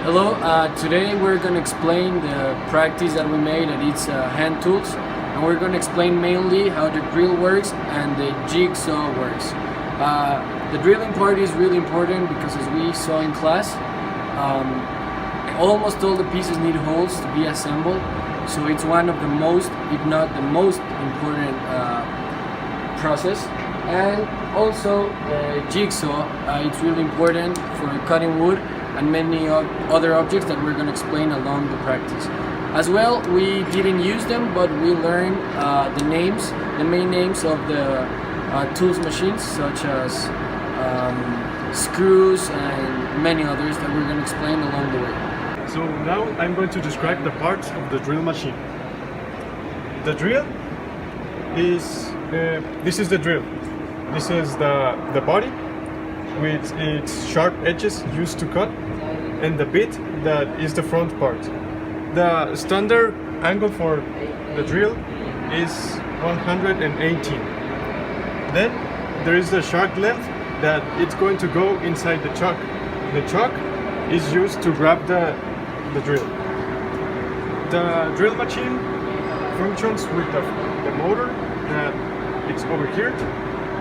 Hello, today we're going to explain the practice that we made at its hand tools, and we're going to explain mainly how the drill works and the jigsaw works. The drilling part is really important because, as we saw in class, almost all the pieces need holes to be assembled, so it's one of the most, if not the most important process. And also the jigsaw, it's really important for cutting wood and many other objects that we're going to explain along the practice. As well, we didn't use them, but we learned the names, the main names of the tools machines, such as screws and many others that we're going to explain along the way. So now I'm going to describe the parts of the drill machine. The drill is, this is the drill. This is the body with its sharp edges used to cut, and the bit that is the front part. The standard angle for the drill is 118. Then there is the sharp length that it's going to go inside the chuck. The chuck is used to grab the drill. The drill machine functions with the motor that it's over here.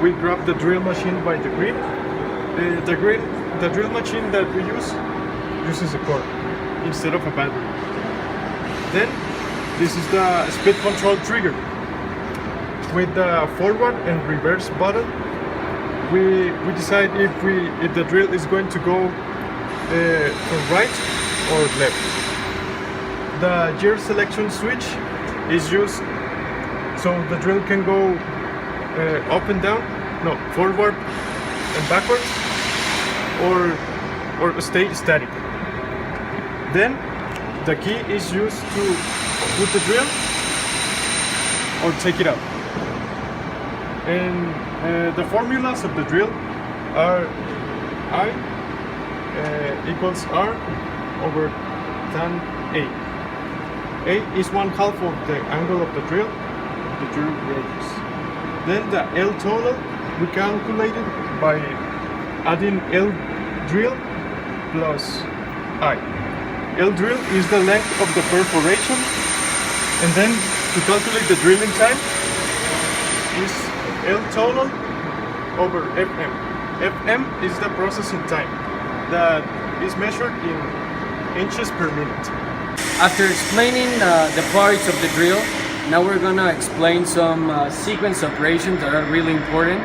We grab the drill machine by the grip. The drill machine that we uses a cord instead of a battery. Then this is the speed control trigger. With the forward and reverse button, we decide if the drill is going to go from right or left. The gear selection switch is used so the drill can go up and down, no, forward and backwards, or stay static. Then the key is used to put the drill or take it out. And the formulas of the drill are I equals R over tan A. A is 1/2 of the angle of the drill radius. Then the L total we calculated by adding L drill plus I. L drill is the length of the perforation, and then to calculate the drilling time is L total over FM. FM is the processing time that is measured in inches per minute. After explaining the parts of the drill, now we're going to explain some sequence operations that are really important.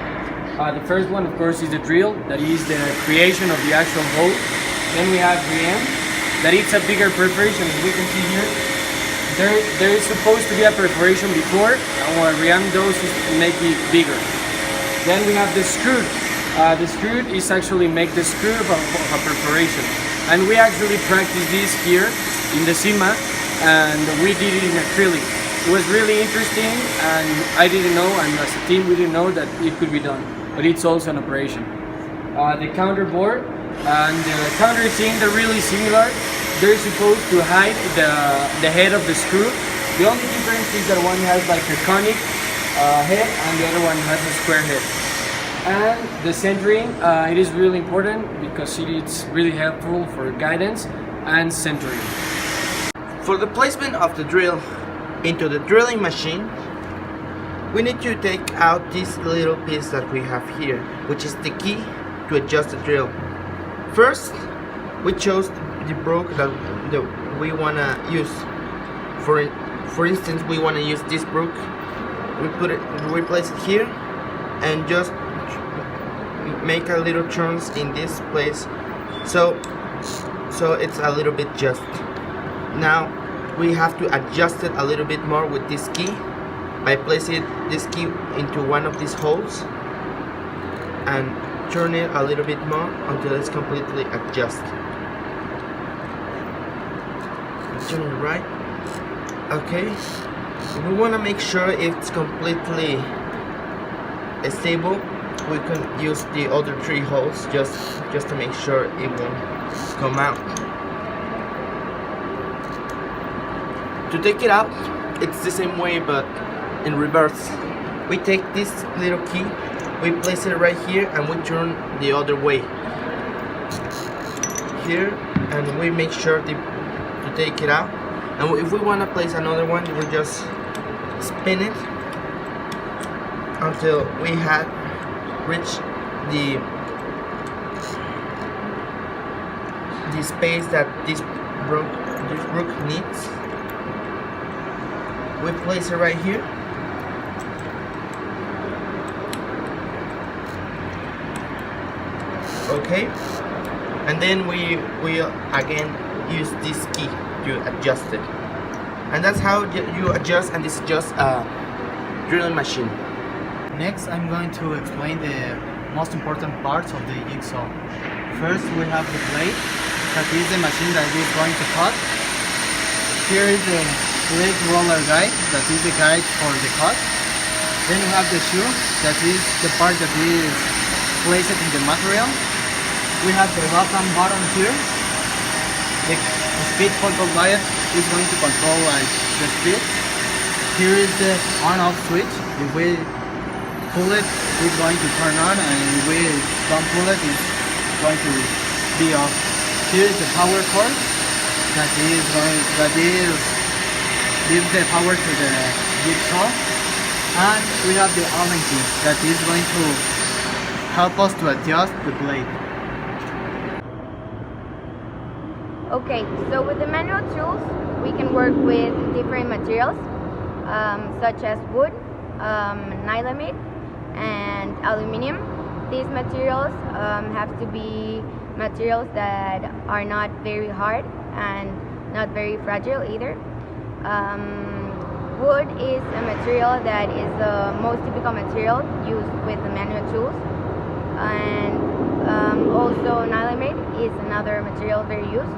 The first one, of course, is the drill, that is the creation of the actual hole. Then we have ream, that it's a bigger perforation, as we can see here. There is supposed to be a perforation before, and what ream does is make it bigger. Then we have the screw. The screw is actually make the screw of a perforation. And we actually practice this here in the SIMA, and we did it in acrylic. It was really interesting, and I didn't know, and as a team we didn't know that it could be done, but it's also an operation. The counter board and the counter thing, they're really similar. They're supposed to hide the head of the screw. The only difference is that one has like a conic head and the other one has a square head. And the centering, it is really important because it's really helpful for guidance and centering. For the placement of the drill into the drilling machine, we need to take out this little piece that we have here, which is the key to adjust the drill. First, we chose the broke that we want to use. For instance, we want to use this brook. We place it here and just make a little turns in this place, so it's a little bit just. Now we have to adjust it a little bit more with this key by placing this key into one of these holes and turn it a little bit more until it's completely adjusted. Turn it right. Okay. We want to make sure it's completely stable. We can use the other 3 holes just to make sure it won't come out. To take it out, it's the same way but in reverse. We take this little key, we place it right here and we turn the other way. here and we make sure to take it out. And if we want to place another one, we just spin it until we had reached the space that this brook needs. We place it right here. Okay, and then we again use this key to adjust it, and that's how you adjust and disadjust a drilling machine. Next, I'm going to explain the most important parts of the jigsaw. First, we have the blade, that is the machine that is going to cut. Here is the blade roller guide, that is the guide for the cut. Then we have the shoe, that is the part that is placed in the material. We have the bottom button here. The speed control dial is going to control the speed. Here is the on-off switch. If we pull it, it's going to turn on, and if we don't pull it, it's going to be off. Here is the power cord that gives the power to the jigsaw, and we have the Allen key that is going to help us to adjust the blade. Okay, so with the manual tools, we can work with different materials, such as wood, nylon, and aluminum. These materials have to be materials that are not very hard and not very fragile either. Wood is a material that is the most typical material used with the manual tools, and also nylon is another material very used.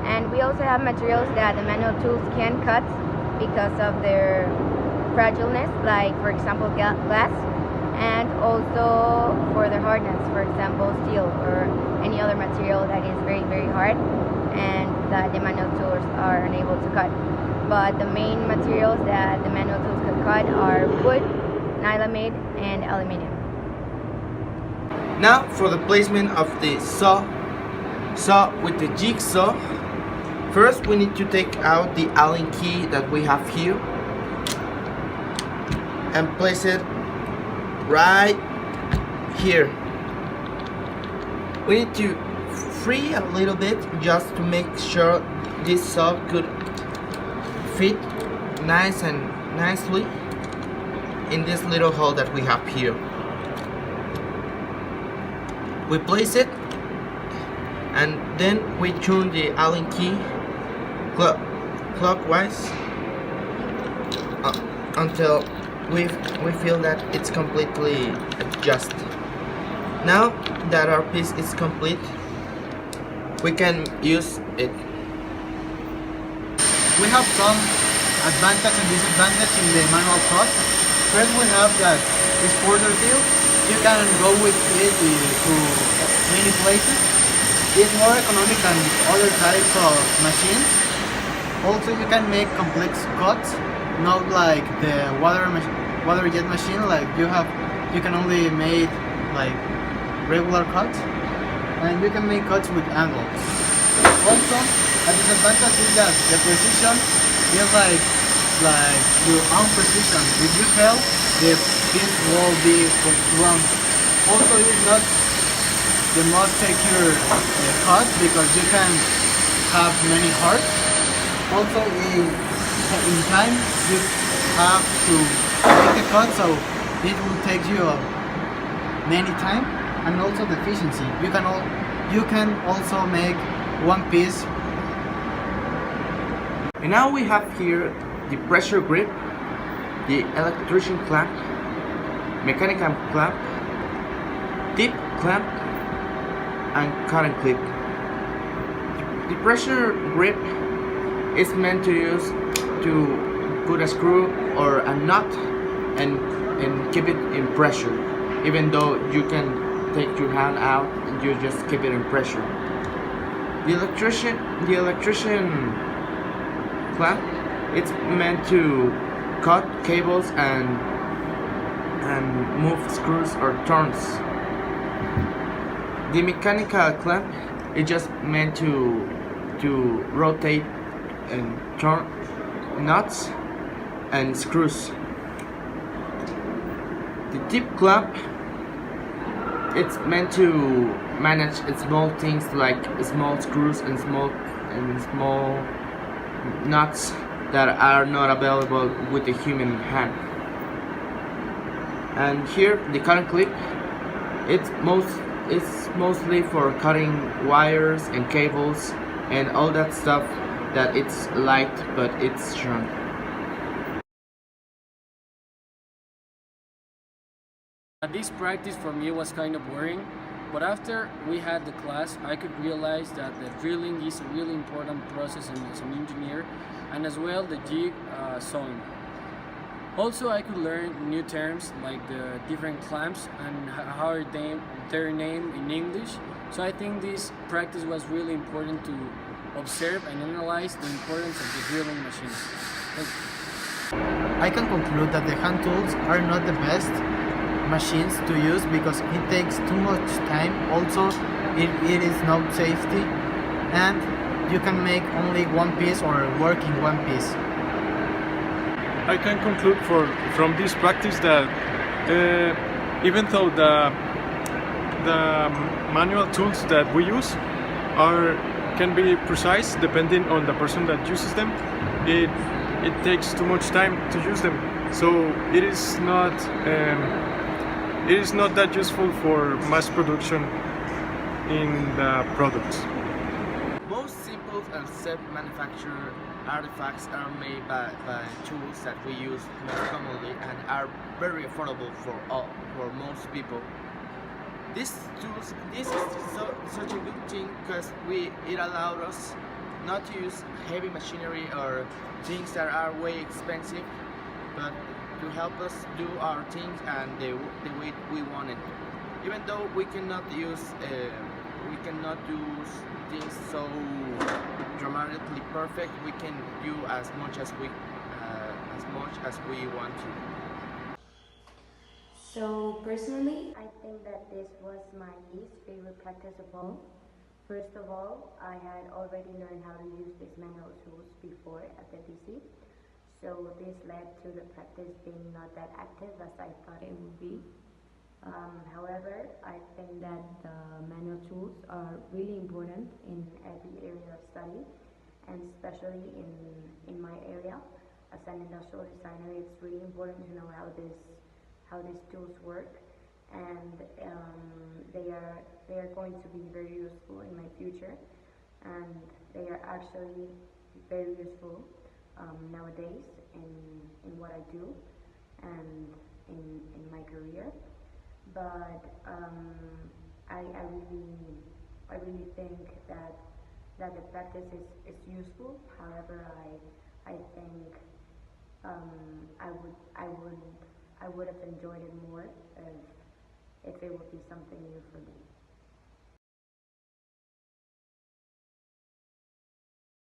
And we also have materials that the manual tools can cut because of their fragileness, like for example glass, and also for their hardness, for example steel or any other material that is very, very hard and that the manual tools are unable to cut. But the main materials that the manual tools can cut are wood, nylon, and aluminum. Now for the placement of the saw with the jigsaw. First, we need to take out the Allen key that we have here and place it right here. We need to free a little bit just to make sure this saw could fit nicely in this little hole that we have here. We place it and then we turn the Allen key clockwise until we feel that it's completely adjusted. Now that our piece is complete, we can use it. We have some advantage and disadvantage in the manual cut. First, we have that this quarter seal. You can go with it to many places. It's more economic than other types of machines. Also, you can make complex cuts, not like the water jet machine. Like you can only make like regular cuts, and you can make cuts with angles. Also, a disadvantage is that the precision is like your own precision. If you fail, the piece will be wrong. Also, it's not the most secure cut because you can have many hearts. Also, in time, you have to make the cut, so it will take you many time, and also the efficiency. You can also make one piece. And now we have here the pressure grip, the electrician clamp, mechanical clamp, tip clamp, and cotton clip. The pressure grip is meant to use to put a screw or a nut and keep it in pressure. Even though you can take your hand out, you just keep it in pressure. The electrician clamp, it's meant to cut cables and move screws or turns. The mechanical clamp It's just meant to rotate and turn nuts and screws. The tip clamp, it's meant to manage small things like small screws and small nuts that are not available with the human hand. And here the cutting clip, it's mostly for cutting wires and cables and all that stuff that it's light but it's strong. This practice for me was kind of boring, but after we had the class, I could realize that the drilling is a really important process as an engineer, and as well the jig sewing. Also, I could learn new terms like the different clamps and how are their name in English. So I think this practice was really important to observe and analyze the importance of the drilling machine. I can conclude that the hand tools are not the best machines to use because it takes too much time. Also, it is no safety, and you can make only one piece or work in one piece. I can conclude from this practice that even though the manual tools that we use can be precise depending on the person that uses them, it takes too much time to use them. So it is not that useful for mass production in the products. Most simple and self-manufactured artifacts are made by tools that we use most commonly and are very affordable for most people. This is such a good thing because it allowed us not to use heavy machinery or things that are way expensive, but to help us do our things and the way we want it. Even though we cannot use things so dramatically perfect, we can do as much as we want to. So personally, I think that this was my least favorite practice of all. First of all, I had already learned how to use these manual tools before at the DC, so this led to the practice being not that active as I thought it would be. However, I think that the manual tools are really important in every area of study, and especially in my area. As an industrial designer, it's really important to know how these tools work, and they are going to be very useful in my future, and they are actually very useful nowadays in what I do and in my career. But I really think that the practice is useful. However, I think I would have enjoyed it more if it would be something new for me.